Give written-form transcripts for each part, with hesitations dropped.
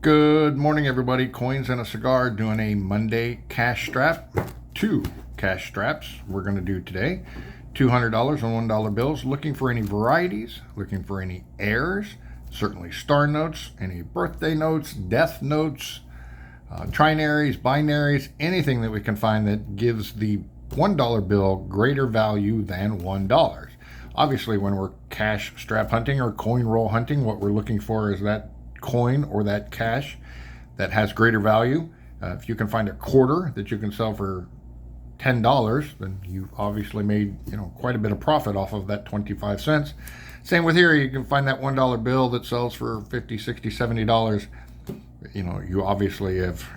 Good morning, everybody. Coins and a Cigar doing a Monday cash strap. 2 cash straps we're going to do today. $200 on $1 bills. Looking for any varieties, looking for any heirs, certainly star notes, any birthday notes, death notes, trinaries, binaries, anything that we can find that gives the $1 bill greater value than $1. Obviously, when we're cash strap hunting or coin roll hunting, what we're looking for is that coin or that cash that has greater value. If you can find a quarter that you can sell for $10, then you've obviously made quite a bit of profit off of that 25 cents. Same with here. You can find that $1 bill that sells for $50, $60, $70. You obviously have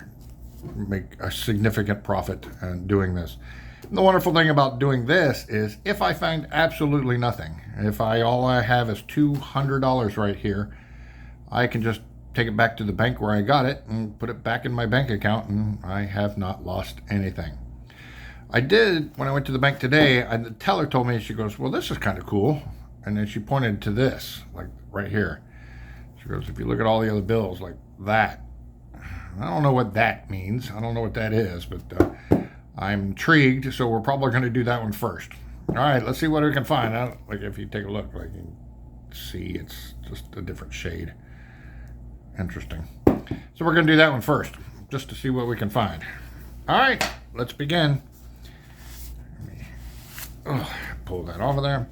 make a significant profit doing this. And the wonderful thing about doing this is if I find absolutely nothing, if all I have is $200 right here, I can just take it back to the bank where I got it and put it back in my bank account, and I have not lost anything. I did, when I went to the bank today, the teller told me, she goes, well, this is kind of cool. And then she pointed to this, like right here. She goes, if you look at all the other bills, like that. I don't know what that means. I don't know what that is, but I'm intrigued, so we're probably going to do that one first. All right, let's see what we can find. Like if you take a look, like you can see it's just a different shade. Interesting. So we're going to do that one first, just to see what we can find. All right, let's begin. Let me pull that off of there.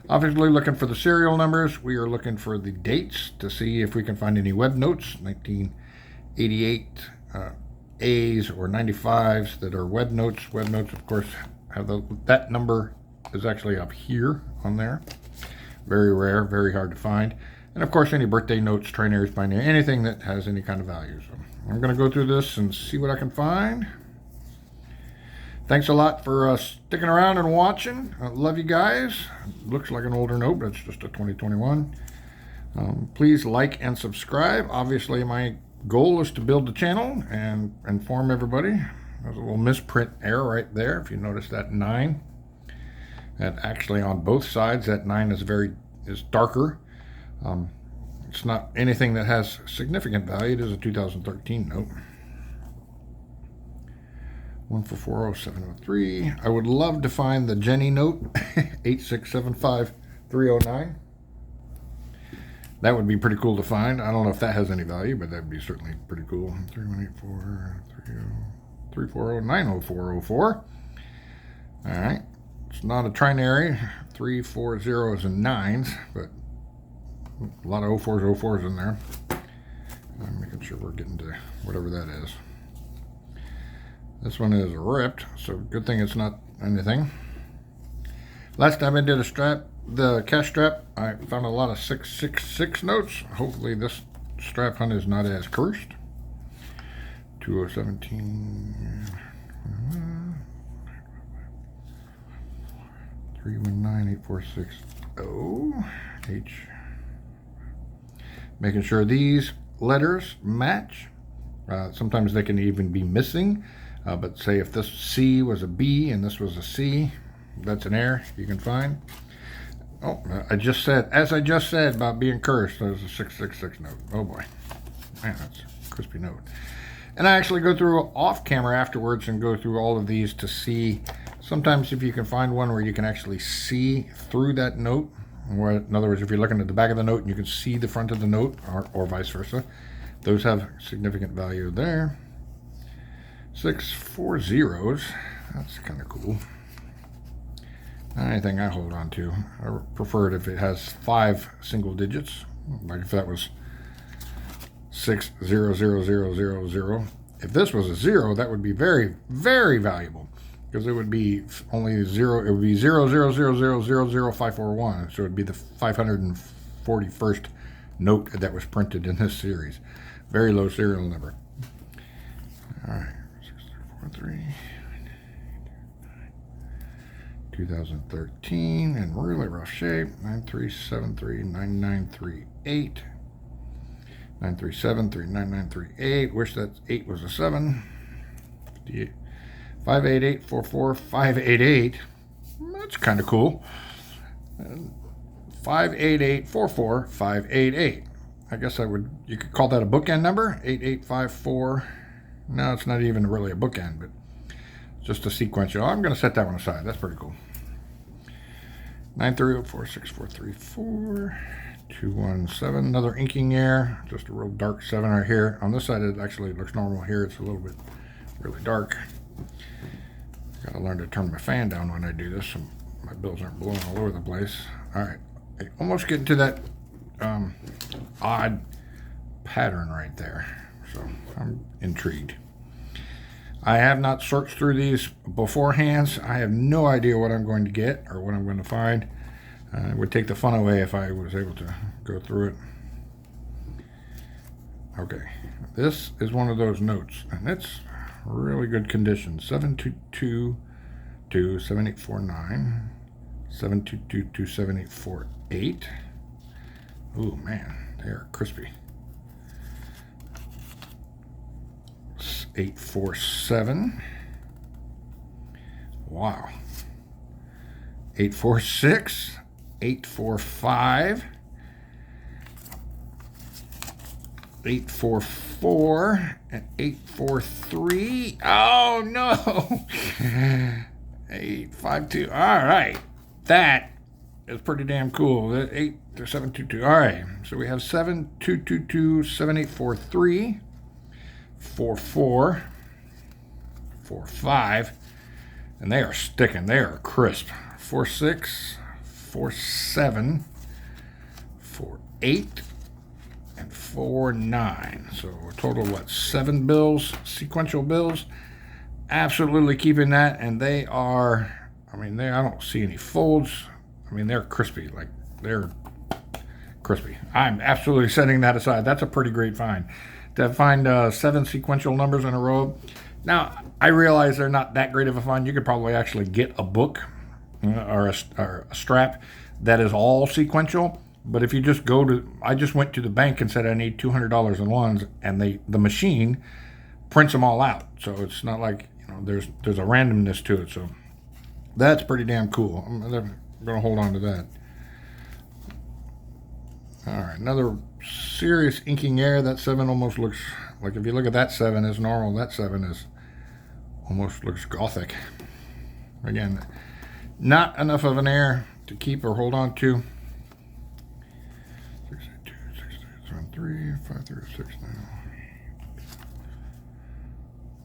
Obviously looking for the serial numbers. We are looking for the dates to see if we can find any web notes, 1988 A's or 95s that are web notes. Web notes, of course, have that number is actually up here on there. Very rare, very hard to find. And of course, any birthday notes, trinaries, binary, anything that has any kind of value. So I'm going to go through this and see what I can find. Thanks a lot for sticking around and watching. I love you guys. Looks like an older note, but it's just a 2021. Please like and subscribe. Obviously, my goal is to build the channel and inform everybody. There's a little misprint error right there. If you notice that 9, and actually on both sides, that 9 is darker. It's not anything that has significant value. It is a 2013 note. 1440703. I would love to find the Jenny note 8675309. That would be pretty cool to find. I don't know if that has any value, but that'd be certainly pretty cool. 3184 All right. It's not a trinary. 3 4 zeros and 9s, but a lot of 04s in there. I'm making sure we're getting to whatever that is. This one is ripped, so good thing it's not anything. Last time I did the cash strap, I found a lot of 666 notes. Hopefully this strap hunt is not as cursed. 2017. 319846 H. Making sure these letters match. Sometimes they can even be missing. But say if this C was a B and this was a C, that's an error you can find. Oh, as I just said about being cursed, there's a 666 note. Oh boy, man, that's a crispy note. And I actually go through off camera afterwards and go through all of these to see. Sometimes if you can find one where you can actually see through that note, where, in other words, if you're looking at the back of the note and you can see the front of the note, or vice versa, those have significant value there. 6 4 zeros, that's kind of cool. Not anything I hold on to. I prefer it if it has 5 single digits, like if that was 6000000. If this was a 0, that would be very, very valuable, because it would be only 0. It would be 000000541. So it would be the 541st note that was printed in this series. Very low serial number. All right. 643. 2013 in really rough shape. 93739938. 937399938. Wish that 8 was a 7. 58844588. That's kind of cool. 58844588. I guess you could call that a bookend number, 8854. No, it's not even really a bookend, but just a sequential. I'm going to set that one aside. That's pretty cool. 9304644 217. Another inking error. Just a real dark 7 right here. On this side, it actually looks normal. Here, it's a little bit really dark. Got to learn to turn my fan down when I do this, so my bills aren't blowing all over the place. All right, almost getting to that odd pattern right there. So I'm intrigued. I have not searched through these beforehand. I have no idea what I'm going to get or what I'm going to find. It would take the fun away if I was able to go through it. Okay, this is one of those notes, and it's really good condition. 72227849, 72227848. Ooh, man, they are crispy. 847. Wow. 846, 845, 844, and 843. Oh no. 852. All right. That is pretty damn cool. 722. All right. So we have 72227843. 44, 45, and they are sticking. They are crisp. 46, 47, 48, and 49. So a total of what? 7 bills, sequential bills. Absolutely keeping that, and they are. I mean, I don't see any folds. I mean, they're crispy. Like they're crispy. I'm absolutely setting that aside. That's a pretty great find. To find 7 sequential numbers in a row. Now, I realize they're not that great of a find. You could probably actually get a book or a strap that is all sequential. But if you just I just went to the bank and said I need $200 in ones, and the machine prints them all out. So it's not like, there's a randomness to it. So that's pretty damn cool. I'm going to hold on to that. All right, another serious inking error. That 7 almost looks like, if you look at that 7 as normal, that 7 is almost looks gothic. Again, not enough of an error to keep or hold on to. 682, 673, 536,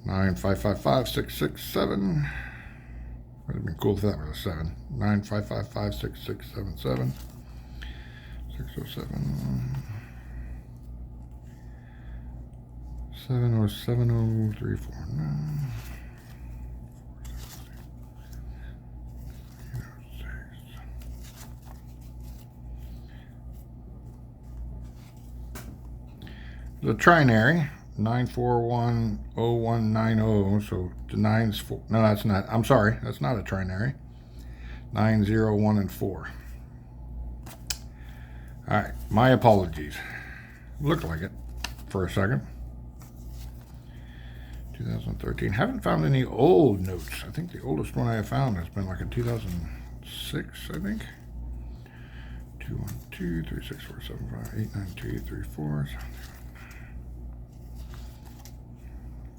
9555, 667. Would have been cool if that was a 7. 9555, 6677. 607 7070349 The trinary 9410190. So the 9's 4. No, that's not. I'm sorry, that's not a trinary. 901 and 4. All right, my apologies. Looked like it for a second. 2013. Haven't found any old notes. I think the oldest one I have found has been like in 2006, I think. 212 36475 892 834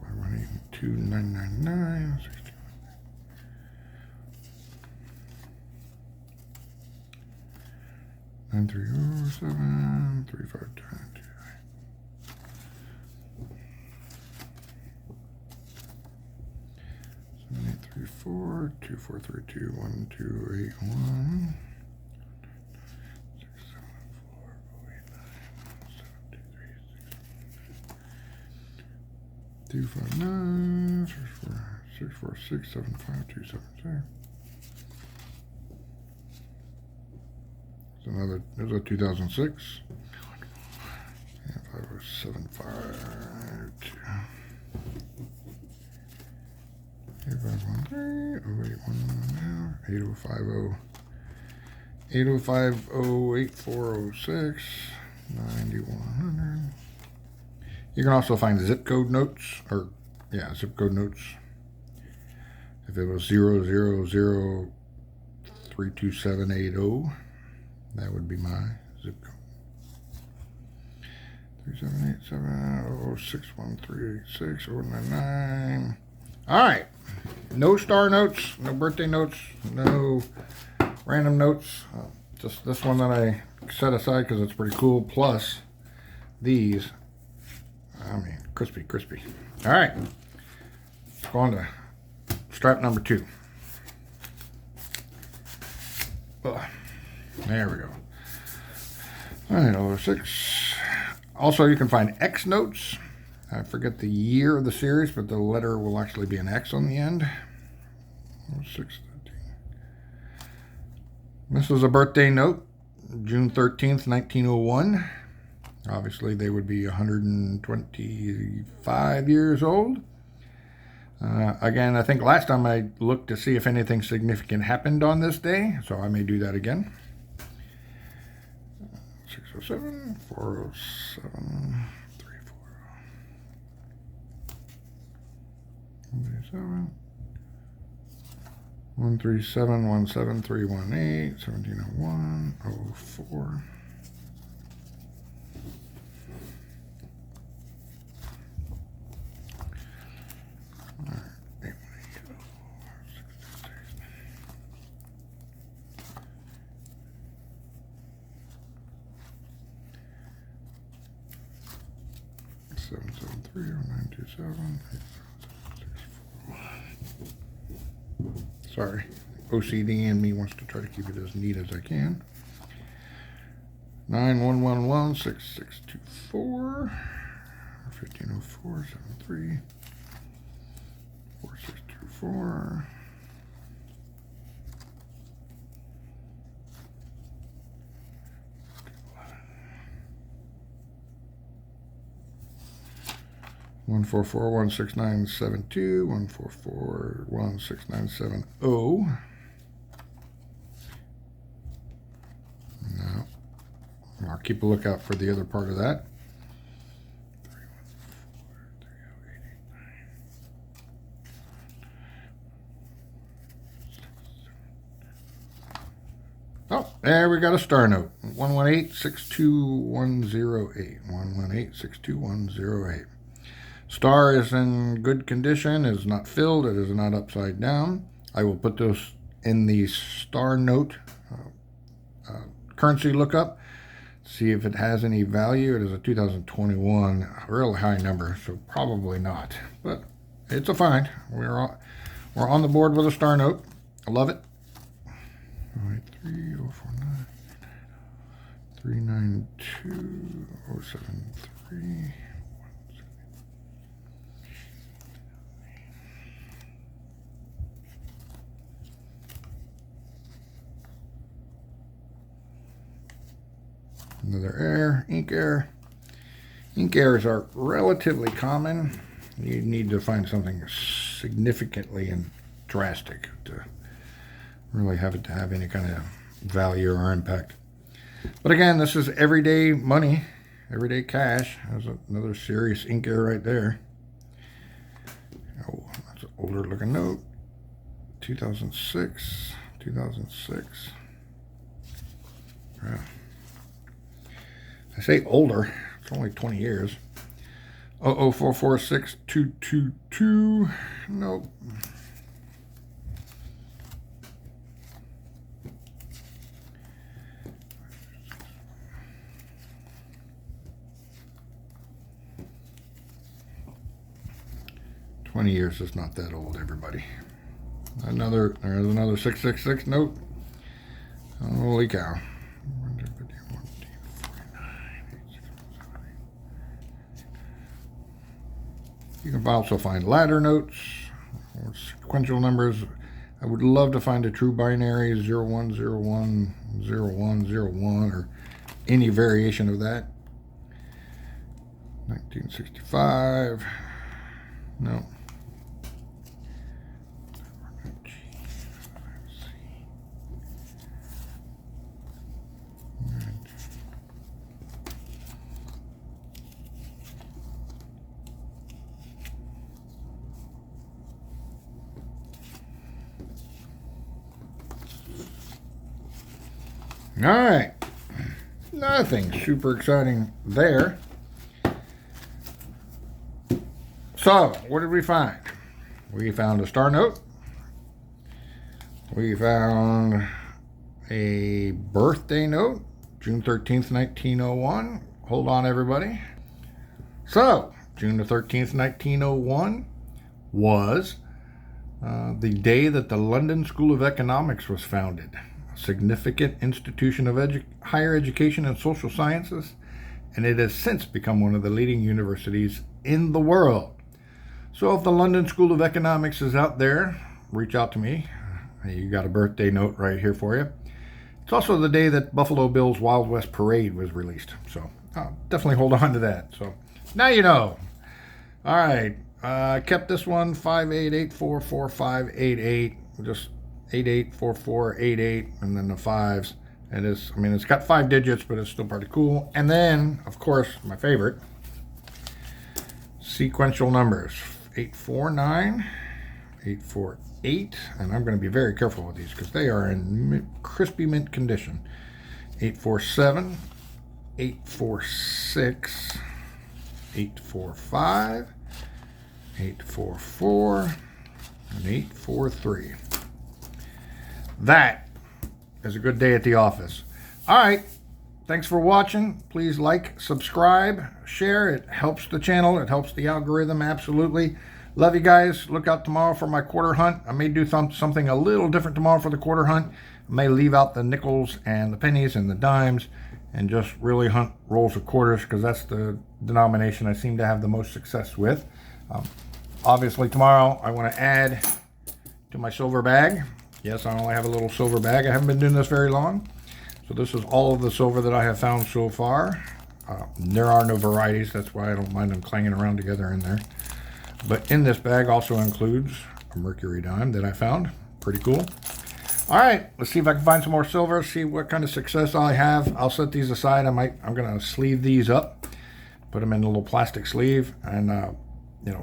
518 2999 9307 3522 7834 2432 1281 259 646 75276. There's a 2006. And 50752. 8513 0810 8050 8406 9100. You can also find zip code notes, zip code notes. If it was 000 32780, that would be my zip code. 378706138609. All right. No star notes, no birthday notes, no random notes. Just this one that I set aside because it's pretty cool. Plus these. I mean, crispy. All right. Let's go on to strap number 2. There we go. All right, over 6. Also, you can find X notes. I forget the year of the series, but the letter will actually be an X on the end. 6. This is a birthday note, June 13th, 1901. Obviously, they would be 125 years old. Again, I think last time I looked to see if anything significant happened on this day, so I may do that again. 607, 407, 34. 137, 137, 17318, 1701, 04. Seven 0927. Sorry, OCD in me wants to try to keep it as neat as I can. 9111 6624 1504 73 4624. One 1441697 1441697. Now, I'll keep a lookout for the other part of that. Oh, there we got a star note. 118-62108. 118-62108. Star is in good condition, is not filled, it is not upside down. I will put those in the star note currency lookup, see if it has any value. It is a 2021, a real high number, so probably not. But it's a find. We're on the board with a star note. I love it. 049 392 073. Another air, ink air. Ink airs are relatively common. You need to find something significantly and drastic to really have it to have any kind of value or impact. But again, this is everyday money, everyday cash. There's another serious ink air right there. Oh, that's an older looking note. 2006. Yeah. I say older, it's only 20 years. 0044622. Nope. Years is not that old, everybody. There's another 666 note. Holy cow. You can also find ladder notes or sequential numbers. I would love to find a true binary 01010101 or any variation of that. 1965. No. All right, nothing super exciting there. So, what did we find? We found a star note. We found a birthday note, June 13th, 1901. Hold on, everybody. So, June the 13th, 1901 was the day that the London School of Economics was founded, a significant institution of higher education and social sciences, and it has since become one of the leading universities in the world. So if the London School of Economics is out there, reach out to me. You got a birthday note right here for you. It's also the day that Buffalo Bill's Wild West Parade was released, so definitely hold on to that. So now you know. All right. I kept this one 588445588, just 884488, and then the fives. And it's got 5 digits, but it's still pretty cool. And then, of course, my favorite, sequential numbers: 849, 848, and I'm going to be very careful with these because they are in crispy mint condition. 847, 846, 845. 844 and 843. That is a good day at the office. All right. Thanks for watching. Please like, subscribe, share. It helps the channel. It helps the algorithm. Absolutely. Love you guys. Look out tomorrow for my quarter hunt. I may do something a little different tomorrow for the quarter hunt. I may leave out the nickels and the pennies and the dimes and just really hunt rolls of quarters because that's the denomination I seem to have the most success with. Obviously tomorrow I want to add to my silver bag. Yes, I only have a little silver bag. I haven't been doing this very long. So this is all of the silver that I have found so far. There are no varieties. That's why I don't mind them clanging around together in there. But in this bag also includes a mercury dime that I found. Pretty cool. All right, let's see if I can find some more silver, see what kind of success I have. I'll set these aside. I'm going to sleeve these up, put them in a little plastic sleeve, and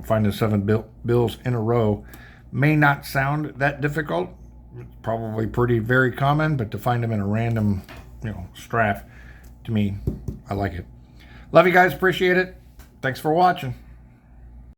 finding 7 bills in a row may not sound that difficult. It's probably very common, but to find them in a random, strap, to me, I like it. Love you guys. Appreciate it. Thanks for watching.